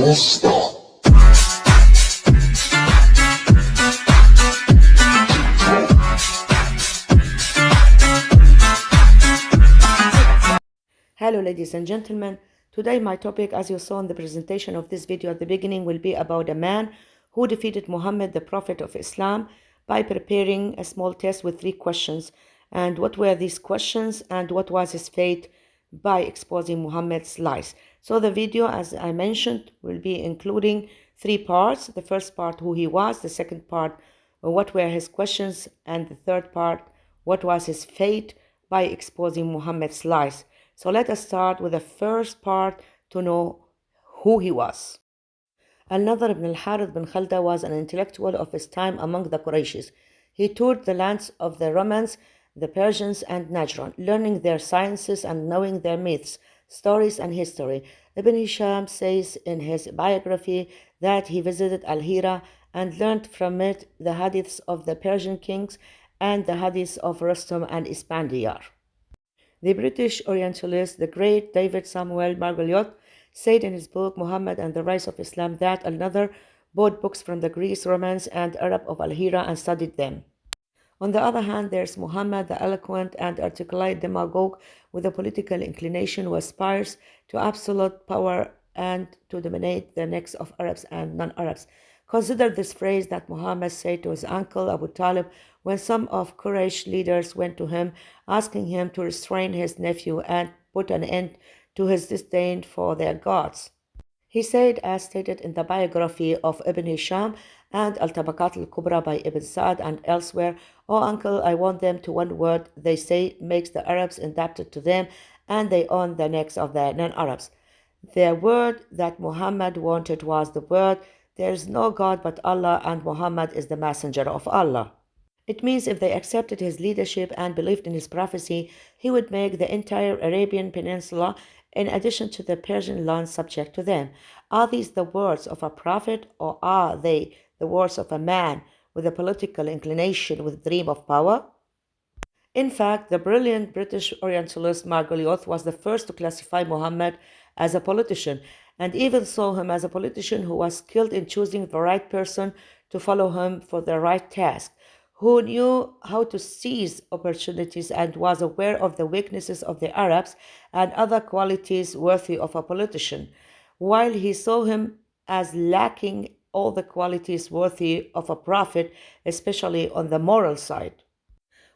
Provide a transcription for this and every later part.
Hello ladies and gentlemen, today my topic, as you saw in the presentation of this video at the beginning, will be about a man who defeated Muhammad, the Prophet of Islam, by preparing a small test with 3 questions. And what were these questions and what was his fate by exposing Muhammad's lies. So the video, as I mentioned, will be including 3 parts. The first part, who he was; the second part, what were his questions; and the third part, what was his fate by exposing Muhammad's lies. So let us start with the first part to know who he was. Al-Nathar ibn al-Harith bin Khalda was an intellectual of his time among the Qurayshis. He toured the lands of the Romans, the Persians, and Najran, learning their sciences and knowing their myths, stories, and history. Ibn Hisham says in his biography that he visited al-Hira and learned from it the hadiths of the Persian kings and the hadiths of Rustum and Isfandiyar. The British Orientalist, the great David Samuel Margoliouth, said in his book Mohammed and the Rise of Islam that al-Nathar bought books from the Greeks, Romans, and Arab of al-Hira and studied them. On the other hand, there's Muhammad, the eloquent and articulate demagogue with a political inclination who aspires to absolute power and to dominate the necks of Arabs and non-Arabs. Consider this phrase that Muhammad said to his uncle Abu Talib when some of Quraysh leaders went to him, asking him to restrain his nephew and put an end to his disdain for their gods. He said, as stated in the biography of Ibn Hisham and Al-Tabaqat al-Kubra by Ibn Sa'd and elsewhere, "O uncle, I want them to one word they say makes the Arabs indebted to them, and they own the necks of the non-Arabs." The word that Muhammad wanted was the word, "There is no God but Allah, and Muhammad is the messenger of Allah." It means if they accepted his leadership and believed in his prophecy, he would make the entire Arabian Peninsula, in addition to the Persian lands, subject to them. Are these the words of a prophet, or are they the words of a man with a political inclination with a dream of power? In fact, the brilliant British Orientalist Margoliouth was the first to classify Muhammad as a politician, and even saw him as a politician who was skilled in choosing the right person to follow him for the right task, who knew how to seize opportunities and was aware of the weaknesses of the Arabs and other qualities worthy of a politician, while he saw him as lacking all the qualities worthy of a prophet, especially on the moral side.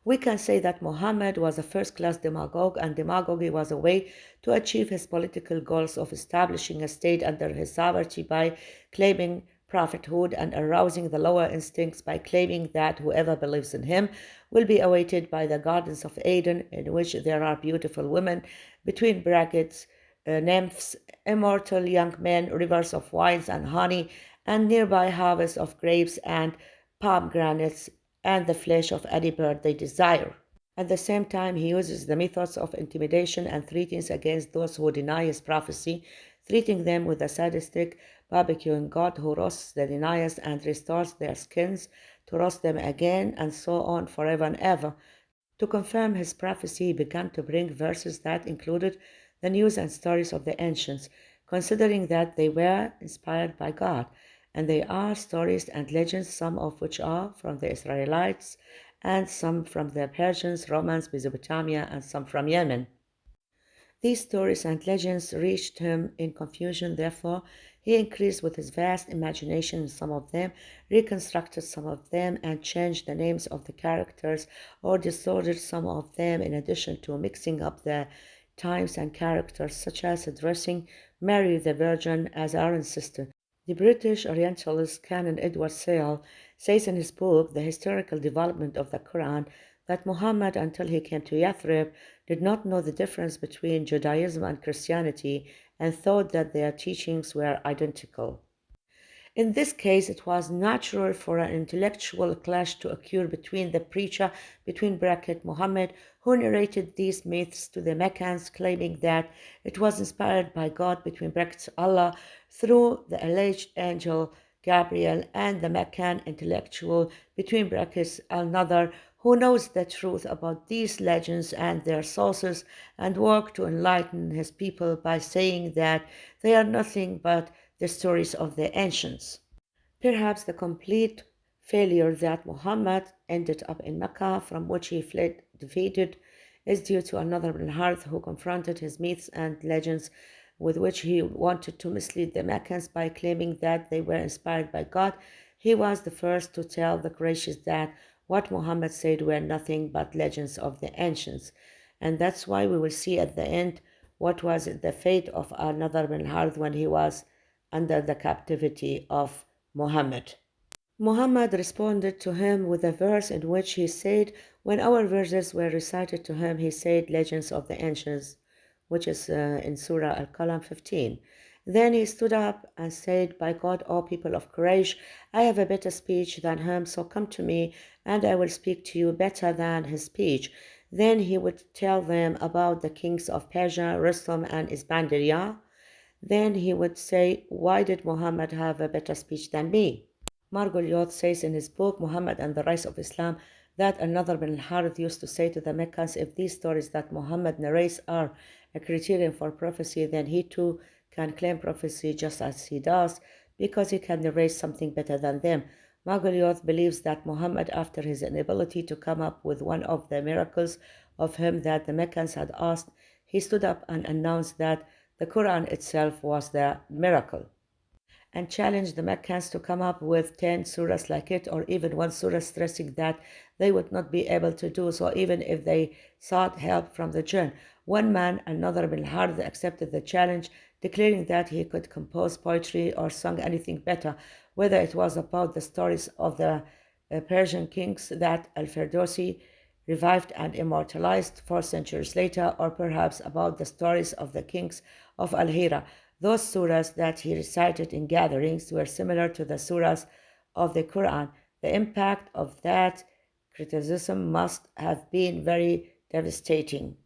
We can say that Muhammad was a first-class demagogue, and demagogy was a way to achieve his political goals of establishing a state under his sovereignty by claiming prophethood and arousing the lower instincts by claiming that whoever believes in him will be awaited by the gardens of Eden, in which there are beautiful women, between brackets, nymphs, immortal young men, rivers of wines and honey, and nearby harvests of grapes and pomegranates, and the flesh of any bird they desire. At the same time, he uses the methods of intimidation and threats against those who deny his prophecy, treating them with a sadistic, barbecuing God who roasts the deniers and restores their skins to roast them again, and so on forever and ever. To confirm his prophecy, he began to bring verses that included the news and stories of the ancients, considering that they were inspired by God, and they are stories and legends, some of which are from the Israelites, and some from the Persians, Romans, Mesopotamia, and some from Yemen. These stories and legends reached him in confusion, therefore he increased with his vast imagination in some of them, reconstructed some of them, and changed the names of the characters or distorted some of them, in addition to mixing up the times and characters, such as addressing Mary the Virgin as Aaron's sister. The British Orientalist Canon Edward Sale says in his book, The Historical Development of the Quran, that Muhammad, until he came to Yathrib, did not know the difference between Judaism and Christianity and thought that their teachings were identical. In this case, it was natural for an intellectual clash to occur between the preacher, Muhammad, who narrated these myths to the Meccans, claiming that it was inspired by God, Allah, through the alleged angel Gabriel, and the Meccan intellectual, al-Nathar, who knows the truth about these legends and their sources and worked to enlighten his people by saying that they are nothing but the stories of the ancients. Perhaps the complete failure that Muhammad ended up in Mecca, from which he fled defeated, is due to another al-Harith who confronted his myths and legends with which he wanted to mislead the Meccans by claiming that they were inspired by God. He was the first to tell the Quraysh that what Muhammad said were nothing but legends of the ancients. And that's why we will see at the end what was the fate of another al-Harith when he was under the captivity of Muhammad. Muhammad responded to him with a verse in which he said, when our verses were recited to him, he said, legends of the ancients, which is in Surah Al-Qalam 15. Then he stood up and said, by God, O people of Quraysh, I have a better speech than him, so come to me, and I will speak to you better than his speech. Then he would tell them about the kings of Persia, Rustum, and Isbandiya. Then he would say, why did Muhammad have a better speech than me? Margoliouth says in his book Muhammad and the Rise of Islam that another bin al-Harith used to say to the Meccans, if these stories that Muhammad narrates are a criterion for prophecy, then he too can claim prophecy just as he does, because he can narrate something better than them. Margoliouth believes that Muhammad, after his inability to come up with one of the miracles of him that the Meccans had asked, he stood up and announced that the Quran itself was the miracle, and challenged the Meccans to come up with 10 surahs like it, or even one surah, stressing that they would not be able to do so even if they sought help from the jinn. One man, another bin Harith, accepted the challenge, declaring that he could compose poetry or sing anything better, whether it was about the stories of the Persian kings that al-Firdausi revived and immortalized 4 centuries later, or perhaps about the stories of the kings of al-Hira. Those surahs that he recited in gatherings were similar to the surahs of the Quran. The impact of that criticism must have been very devastating.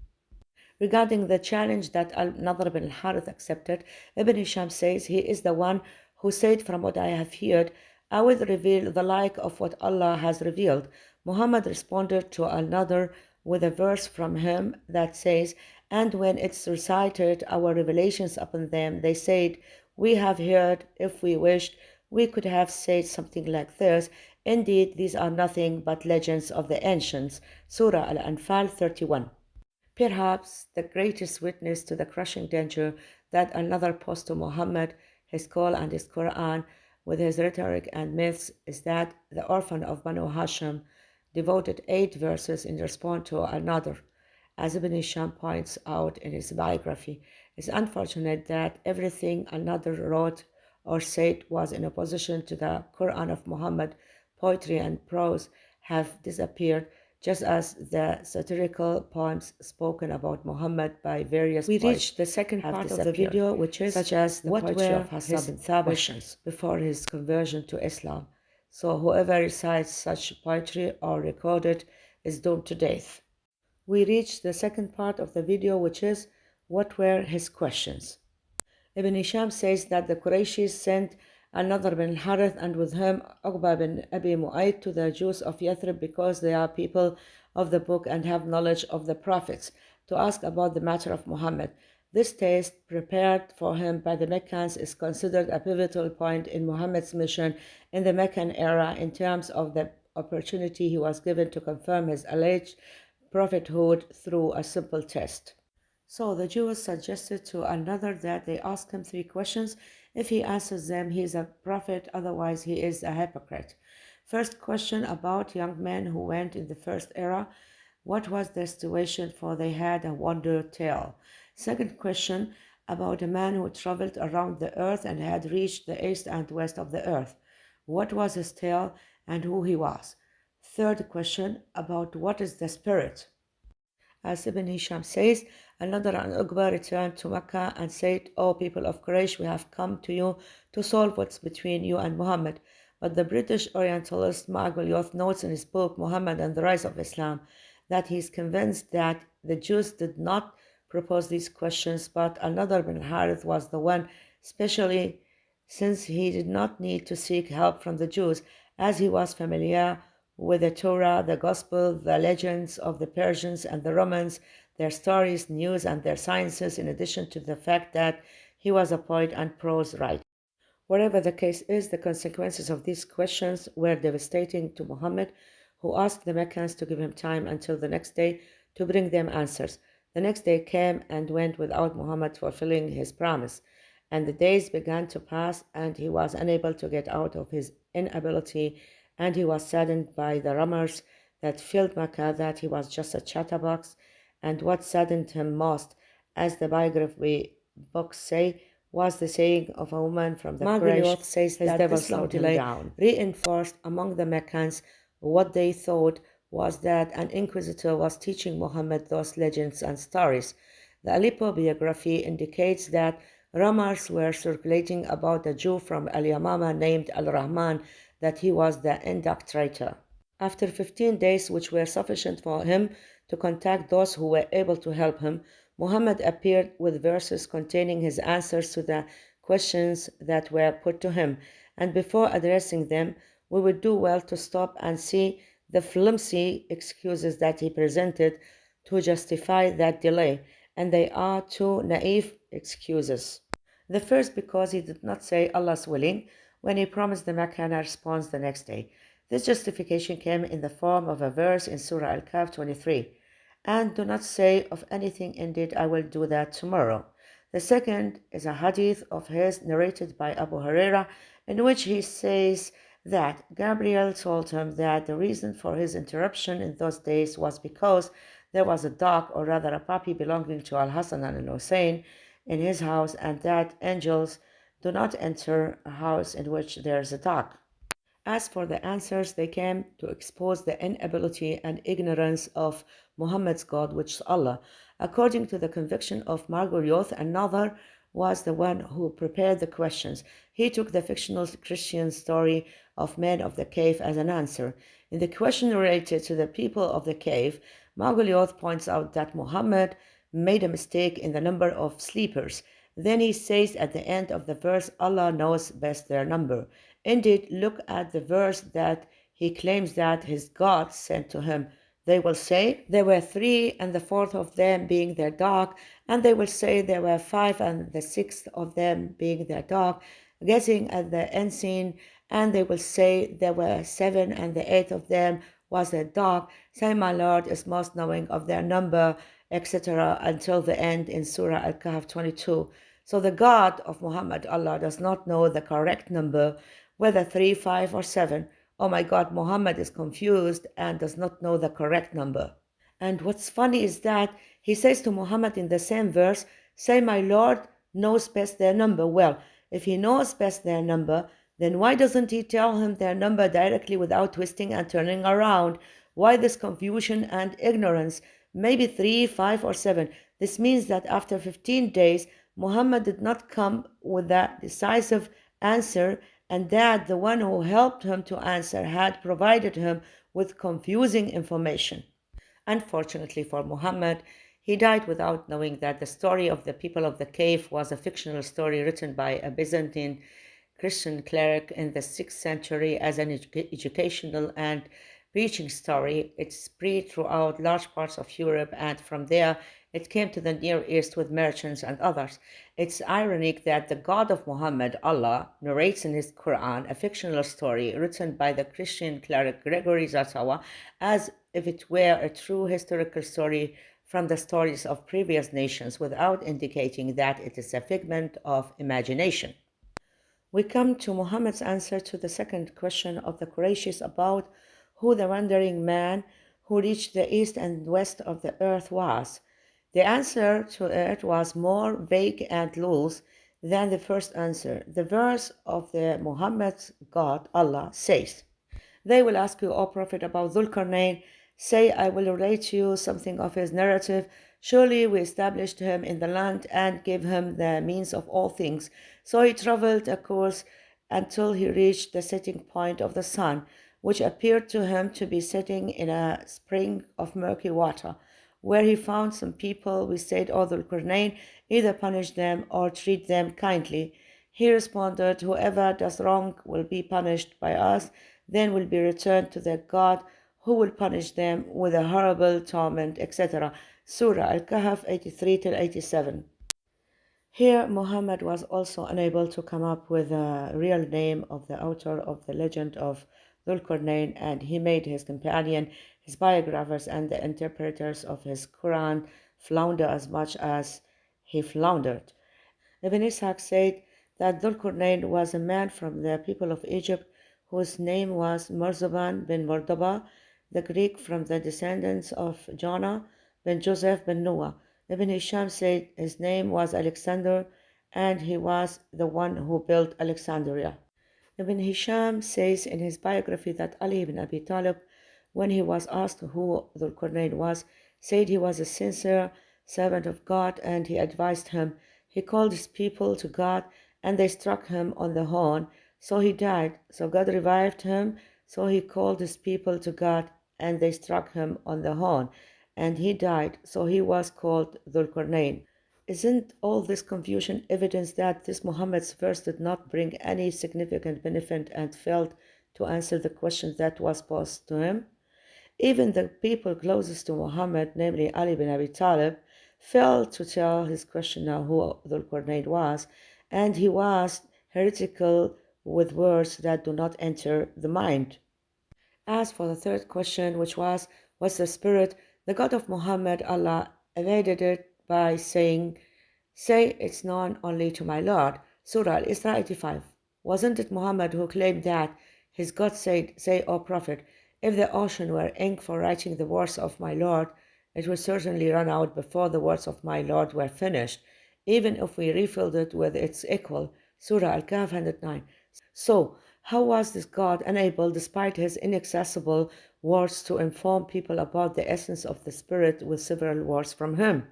Regarding the challenge that Nathar bin al-Harith accepted, Ibn Hisham says, he is the one who said, from what I have heard, I will reveal the like of what Allah has revealed. Muhammad responded to another with a verse from him that says, and when it's recited our revelations upon them, they said, we have heard, if we wished, we could have said something like this. Indeed, these are nothing but legends of the ancients. Surah Al-Anfal 31. Perhaps the greatest witness to the crushing danger that another posed to Muhammad, his call and his Quran, with his rhetoric and myths, is that the orphan of Banu Hashim devoted 8 verses in response to another. As Ibn Hisham points out in his biography, it's unfortunate that everything another wrote or said was in opposition to the Quran of Muhammad. Poetry and prose have disappeared, just as the satirical poems spoken about Muhammad by various poets. We reached the second part of the video, which is such as the poetry of Hassan bin Thabit before his conversion to Islam. So whoever recites such poetry or recorded is doomed to death. We reached the second part of the video, which is what were his questions. Ibn Hisham says that the Qurayshis sent another bin al-Harith and with him Uqba bin Abi Mu'ayt to the Jews of Yathrib, because they are people of the book and have knowledge of the prophets, to ask about the matter of Muhammad. This test prepared for him by the Meccans is considered a pivotal point in Muhammad's mission in the Meccan era in terms of the opportunity he was given to confirm his alleged prophethood through a simple test. So the Jews suggested to another that they ask him 3 questions. If he answers them, he is a prophet, otherwise he is a hypocrite. First question about young men who went in the first era. What was their situation, for they had a wonder tale? Second question about a man who traveled around the earth and had reached the east and west of the earth. What was his tale and who he was? Third question about what is the spirit? As Ibn Hisham says, another and Uqba returned to Mecca and said, O people of Quraysh, we have come to you to solve what's between you and Muhammad. But the British Orientalist Margoliouth notes in his book Muhammad and the Rise of Islam that he is convinced that the Jews did not propose these questions, but another bin Harith was the one, especially since he did not need to seek help from the Jews, as he was familiar with the Torah, the Gospel, the legends of the Persians and the Romans, their stories, news, and their sciences, in addition to the fact that he was a poet and prose writer. Whatever the case is, the consequences of these questions were devastating to Muhammad, who asked the Meccans to give him time until the next day to bring them answers. The next day came and went without Muhammad fulfilling his promise, and the days began to pass, and he was unable to get out of his inability, and he was saddened by the rumors that filled Mecca that he was just a chatterbox. And what saddened him most, as the biography books say, was the saying of a woman from the Quraysh says that devil slowed him down, reinforced among the Meccans what they thought was that an inquisitor was teaching Muhammad those legends and stories. The Aleppo biography indicates that rumors were circulating about a Jew from Al-Yamama named Al-Rahman, that he was the inductrator. After 15 days, which were sufficient for him to contact those who were able to help him, Muhammad appeared with verses containing his answers to the questions that were put to him, and before addressing them, we would do well to stop and see the flimsy excuses that he presented to justify that delay, and they are two naive excuses. The first, because he did not say Allah's willing when he promised the Meccan a response the next day. This justification came in the form of a verse in Surah Al-Kahf 23. And do not say of anything, indeed I will do that tomorrow. The second is a hadith of his narrated by Abu Huraira, in which he says that Gabriel told him that the reason for his interruption in those days was because there was a dog, or rather a puppy, belonging to Al-Hasan and Al-Hussein in his house, and that angels do not enter a house in which there is a dog. As for the answers, they came to expose the inability and ignorance of Muhammad's God, which is Allah. According to the conviction of Margoliouth, and Nathar was the one who prepared the questions. He took the fictional Christian story of men of the cave as an answer. In the question related to the people of the cave, Margoliouth points out that Muhammad made a mistake in the number of sleepers. Then he says at the end of the verse, Allah knows best their number. Indeed, look at the verse that he claims that his God sent to him. They will say there were 3, and the 4th of them being their dog, and they will say there were 5, and the 6th of them being their dog, guessing at the unseen, and they will say there were 7, and the 8th of them was their dog. Say, my Lord is most knowing of their number, etc., until the end in Surah Al-Kahf 22. So the God of Muhammad, Allah, does not know the correct number, whether 3, 5, or 7. Oh my God, Muhammad is confused and does not know the correct number. And what's funny is that he says to Muhammad in the same verse, say, my Lord knows best their number. Well, if he knows best their number, then why doesn't he tell him their number directly without twisting and turning around? Why this confusion and ignorance? Maybe 3, 5, or 7. This means that after 15 days, Muhammad did not come with that decisive answer, and that the one who helped him to answer had provided him with confusing information. Unfortunately for Muhammad, he died without knowing that the story of the people of the cave was a fictional story written by a Byzantine Christian cleric in the 6th century as an educational and preaching story. It spread throughout large parts of Europe, and from there it came to the Near East with merchants and others. It's ironic that the God of Muhammad, Allah, narrates in his Quran a fictional story written by the Christian cleric Gregory Zatawa as if it were a true historical story from the stories of previous nations, without indicating that it is a figment of imagination. We come to Muhammad's answer to the second question of the Qurayshis about who the wandering man who reached the east and west of the earth was. The answer to it was more vague and loose than the first answer. The verse of the Muhammad's God, Allah, says, they will ask you, O Prophet, about Dhul Qarnayn. Say, I will relate to you something of his narrative. Surely we established him in the land and gave him the means of all things. So he traveled a course until he reached the setting point of the sun, which appeared to him to be setting in a spring of murky water. Where he found some people, we said, O Dhul Qarnayn, either punish them or treat them kindly. He responded, whoever does wrong will be punished by us, then will be returned to their God, who will punish them with a horrible torment, etc. Surah Al-Kahf 83-87. Here, Muhammad was also unable to come up with a real name of the author of the legend of Dhul-Qarnayn, and he made his companion, his biographers, and the interpreters of his Quran flounder as much as he floundered. Ibn Ishaq said that Dhul-Qarnayn was a man from the people of Egypt whose name was Marzaban bin Mordaba, the Greek from the descendants of Jonah bin Joseph bin Noah. Ibn Hisham said his name was Alexander and he was the one who built Alexandria. Ibn Hisham says in his biography that Ali ibn Abi Talib, when he was asked who Dhul Qarnayn was, said he was a sincere servant of God and he advised him. He called his people to God and they struck him on the horn, so he died. So God revived him, so he called his people to God and they struck him on the horn and he died, so he was called Dhul Qarnayn. Isn't all this confusion evidence that this Muhammad's verse did not bring any significant benefit and failed to answer the question that was posed to him? Even the people closest to Muhammad, namely Ali bin Abi Talib, failed to tell his questioner who Dhul Qarnayn was, and he was heretical with words that do not enter the mind. As for the third question, which was, what's the spirit? The God of Muhammad, Allah, evaded it by saying, say it's known only to my Lord. Surah Al-Isra 85. Wasn't it Muhammad who claimed that his God said, say, O Prophet, if the ocean were ink for writing the words of my Lord, it would certainly run out before the words of my Lord were finished, even if we refilled it with its equal. Surah Al-Kahf 109. So, how was this God unable, despite his inaccessible words, to inform people about the essence of the Spirit with several words from him?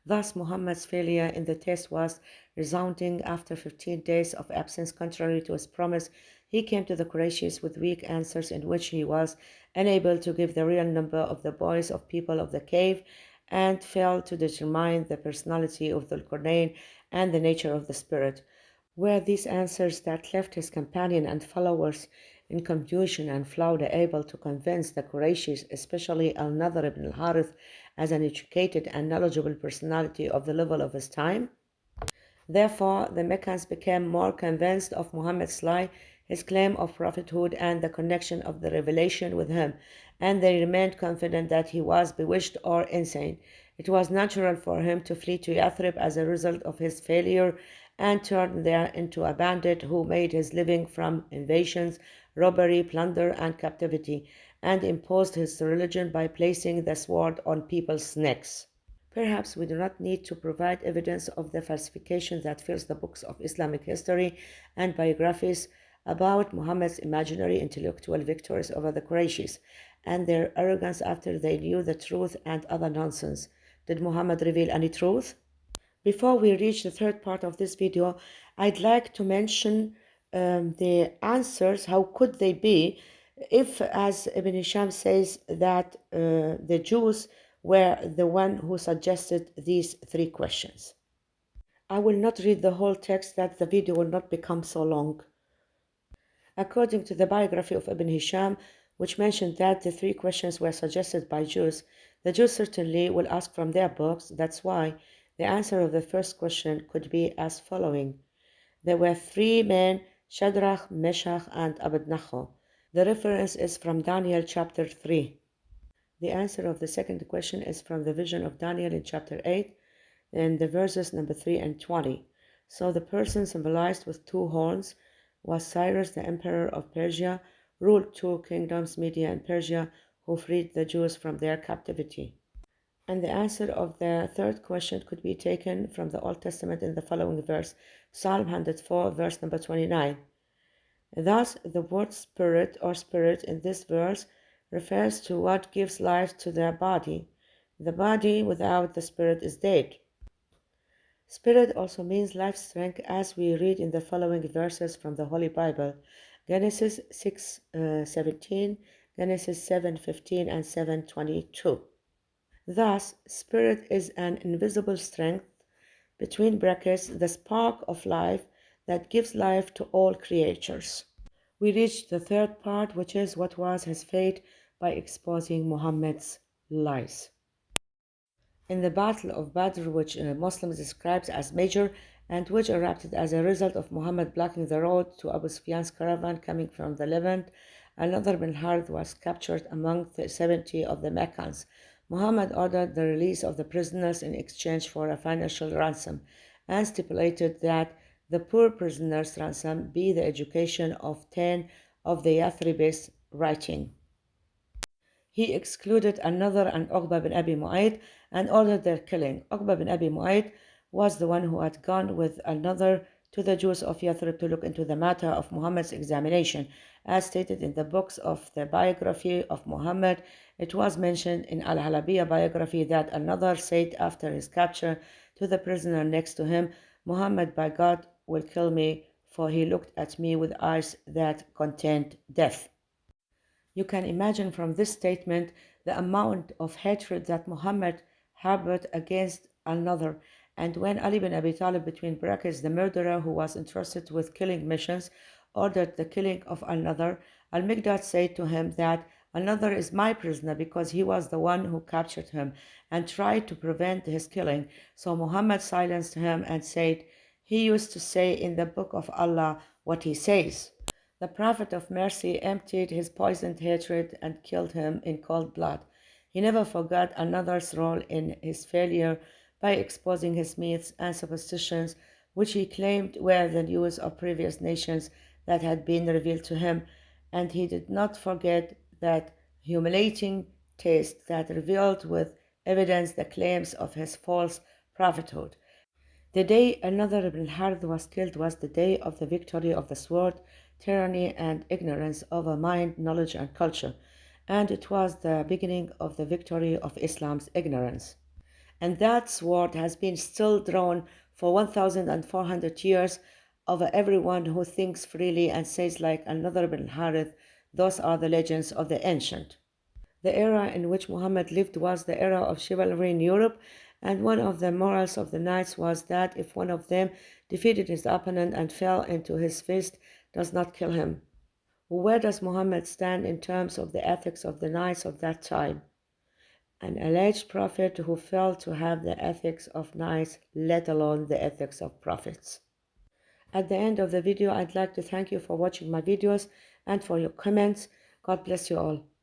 Thus, Muhammad's failure in the test was resounding. After 15 days of absence, contrary to his promise, he came to the Qurayshis with weak answers in which he was unable to give the real number of the boys of people of the cave and failed to determine the personality of Dhul Qarnayn and the nature of the spirit. Were these answers that left his companion and followers in confusion and flounder able to convince the Qurayshis, especially al-Nathar ibn al-Harith, as an educated and knowledgeable personality of the level of his time? Therefore, the Meccans became more convinced of Muhammad's lie, his claim of prophethood, and the connection of the revelation with him, and they remained confident that he was bewitched or insane. It was natural for him to flee to Yathrib as a result of his failure and turn there into a bandit who made his living from invasions, robbery, plunder, and captivity, and imposed his religion by placing the sword on people's necks. Perhaps we do not need to provide evidence of the falsification that fills the books of Islamic history and biographies about Muhammad's imaginary intellectual victories over the Qurayshis and their arrogance after they knew the truth and other nonsense. Did Muhammad reveal any truth? Before we reach the third part of this video, I'd like to mention the answers. How could they be if, as Ibn Hisham says, that the Jews were the one who suggested these three questions? I will not read the whole text, that the video will not become so long. According to the biography of Ibn Hisham, which mentioned that the three questions were suggested by Jews, the Jews certainly will ask from their books. That's why the answer of the first question could be as following. There were three men, Shadrach, Meshach, and Abednego. The reference is from Daniel chapter 3. The answer of the second question is from the vision of Daniel in chapter 8, and the verses number 3 and 20. So the person symbolized with two horns was Cyrus, the emperor of Persia, ruled two kingdoms, Media and Persia, who freed the Jews from their captivity. And the answer of the third question could be taken from the Old Testament in the following verse, Psalm 104, verse number 29. Thus, the word spirit or spirit in this verse refers to what gives life to the body. The body without the spirit is dead. Spirit also means life strength, as we read in the following verses from the Holy Bible, Genesis 6:17, Genesis 7:15, and 7:22. Thus, spirit is an invisible strength, between brackets, the spark of life that gives life to all creatures. We reached the third part, which is what was his fate by exposing Muhammad's lies. In the Battle of Badr, which Muslims describe as major and which erupted as a result of Muhammad blocking the road to Abu Sufyan's caravan coming from the Levant. Another bin Harith was captured among the 70 of the Meccans. Muhammad ordered the release of the prisoners in exchange for a financial ransom and stipulated that the poor prisoners' ransom be the education of 10 of the Yathribis writing. He excluded another and Uqba bin Abi Mu'ayt and ordered their killing. Uqba bin Abi Mu'ayt was the one who had gone with another to the Jews of Yathrib to look into the matter of Muhammad's examination. As stated in the books of the biography of Muhammad, it was mentioned in al-Halabiyya biography that another said after his capture to the prisoner next to him, Muhammad, by God, will kill me, for he looked at me with eyes that contained death. You can imagine from this statement the amount of hatred that Muhammad harbored against another. And when Ali bin Abi Talib, between brackets, the murderer who was entrusted with killing missions, ordered the killing of another, Al-Mikdad said to him that another is my prisoner because he was the one who captured him and tried to prevent his killing. So Muhammad silenced him and said, he used to say in the book of Allah what he says. The Prophet of Mercy emptied his poisoned hatred and killed him in cold blood. He never forgot another's role in his failure by exposing his myths and superstitions, which he claimed were the news of previous nations that had been revealed to him, and he did not forget that humiliating test that revealed with evidence the claims of his false prophethood. The day another Ibn al-Harith was killed was the day of the victory of the sword, tyranny and ignorance over mind, knowledge and culture, and it was the beginning of the victory of Islam's ignorance. And that sword has been still drawn for 1,400 years over everyone who thinks freely and says like another Ibn al-Harith, those are the legends of the ancient. The era in which Muhammad lived was the era of chivalry in Europe, and one of the morals of the knights was that if one of them defeated his opponent and fell into his fist, does not kill him. Where does Muhammad stand in terms of the ethics of the knights of that time? An alleged prophet who failed to have the ethics of knights, let alone the ethics of prophets. At the end of the video, I'd like to thank you for watching my videos and for your comments. God bless you all.